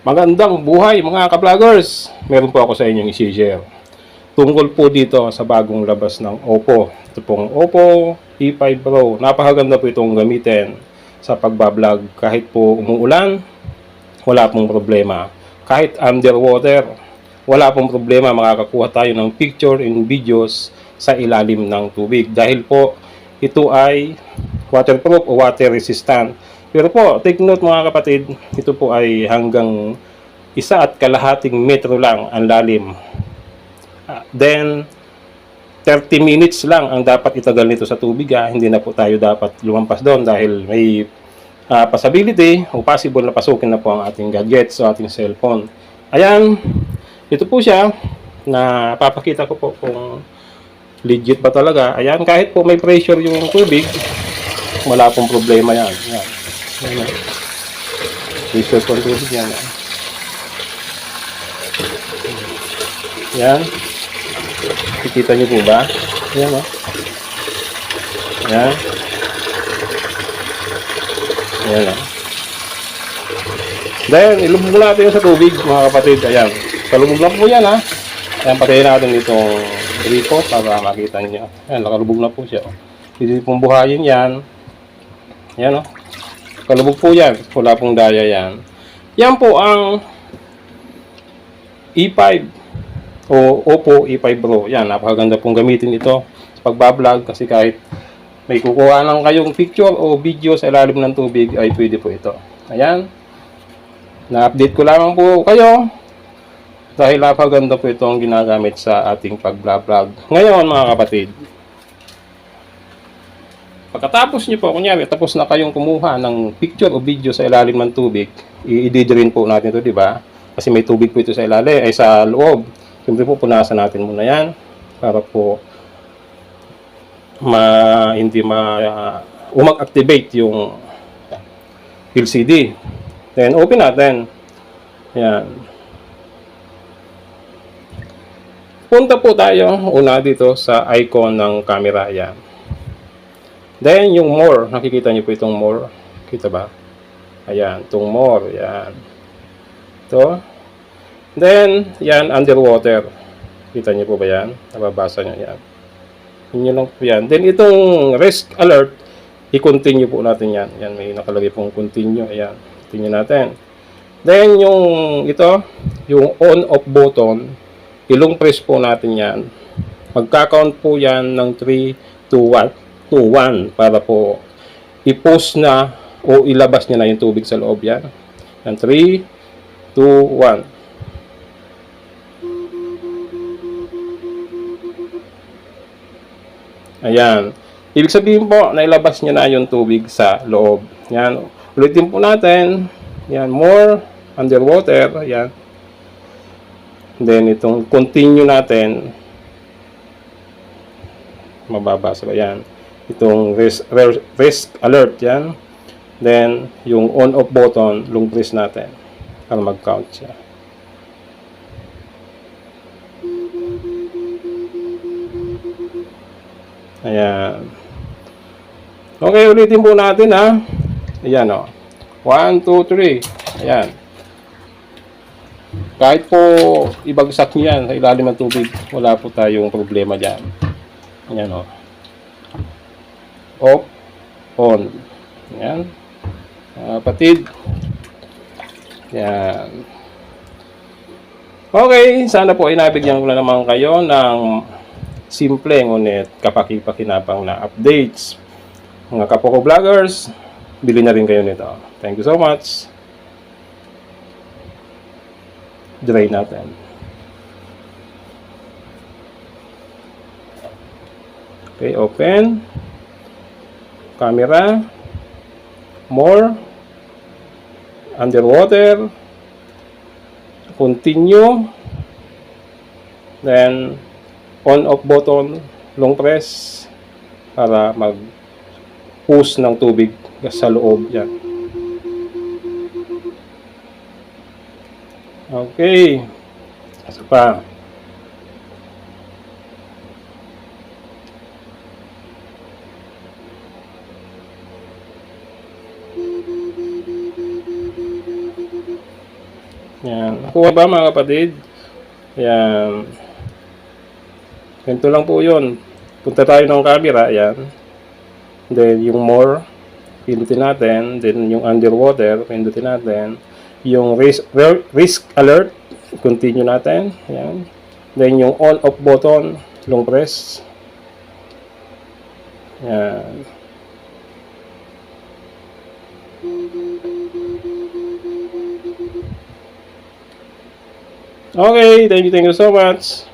Magandang buhay mga ka-vloggers! Meron po ako sa inyong i-share. Tungkol po dito sa bagong labas ng Oppo. Ito pong Oppo E5 Pro. Napakaganda po itong gamitin sa pagbablog. Kahit po umuulan, wala pong problema. Kahit underwater, wala pong problema. Makakakuha tayo ng picture and videos sa ilalim ng tubig. Dahil po ito ay waterproof o water resistant. Pero po, take note mga kapatid, ito po ay hanggang 1.5 metro lang ang lalim. Then, 30 minutes lang ang dapat itagal nito sa tubig. Hindi na po tayo dapat lumampas doon dahil may possibility o possible na pasukin na po ang ating gadgets o ating cellphone. Ayan, ito po siya na papakita ko po kung legit ba talaga. Ayan, kahit po may pressure yung tubig, wala pong problema yan. Ayan. Ayan. Pressure po ang tubig yan. Ayan. Kikita nyo po ba? Ayan o. Ayan. Ayan o. Then, ilubog natin yung sa tubig mga kapatid. Ayan. Kalubog na po yan ha. Ayan, patayin natin itong gripo para makita nyo. Ayan, nakalubog na po siya. Hindi pong buhayin yan. Ayan o. Kalubog po yan. Wala pong daya yan. Yan po ang E5 o Oppo E5 Pro. Yan, napakaganda pong gamitin ito sa pagbablog kasi kahit may kukuha ng kayong picture o video sa ilalim ng tubig ay pwede po ito. Ayan. Na-update ko lamang po kayo dahil napakaganda po itong ginagamit sa ating pagbablog. Ngayon mga kapatid, pagkatapos nyo po, kunyari, tapos na kayong kumuha ng picture o video sa ilalim ng tubig, i-drain po natin ito, di ba? Kasi may tubig po ito sa ilalim, ay sa loob. Siyempre po, punasan natin muna yan para po hindi umag-activate yung LCD. Then, open natin. Yan. Punta po tayo una dito sa icon ng camera. Yan. Then, yung more. Nakikita niyo po itong more. Kita ba? Ayan. Itong more. Yan. Ito. Then, yan, underwater. Kita niyo po ba yan? Nababasa niyo yan. Yun lang po yan. Then, itong risk alert, i-continue po natin yan. Yan, may nakalagay pong continue. Ayan. Continue natin. Then, yung ito, yung on-off button, ilong press po natin yan. Magka-count po yan ng 3, 2, 1 para po i-post na o ilabas niya na yung tubig sa loob yan. And 3, 2, 1. Ayan. Ibig sabihin po, nailabas niya na yung tubig sa loob. Yan. Ulitin po natin. Yan. More. Underwater. Ayan. Then, itong continue natin. Mababasa ba yan? Itong risk alert. Yan. Then, yung on-off button, long press natin. Para mag-count siya. Ayan. Okay, ulitin po natin ha. Ayan o. 1, 2, 3. Ayan. Kahit po ibagsak nyo yan sa ilalim ng tubig, wala po tayong problema dyan. Ayan o. Off, on. Ayan. Kapatid. Ayan. Okay, sana po ay nabigyan ko na naman kayo ng simple ngunit kapaki-pakinabang na updates. Mga kapwa ko vloggers, bili na rin kayo nito. Thank you so much. Drain natin. Okay, open. Camera. More. Underwater. Continue. Then, on-off button, long press para mag-push ng tubig sa loob yan. Okay. Isa pa. Yan. Nakuha ba mga kapatid? Yan. Ganito lang po yun. Punta tayo ng camera. Yan. Then yung more. Pindutin natin. Then yung underwater. Pindutin natin. Yung risk alert. Continue natin. Yan. Then yung on off button. Long press. Yan. Okay, thank you so much.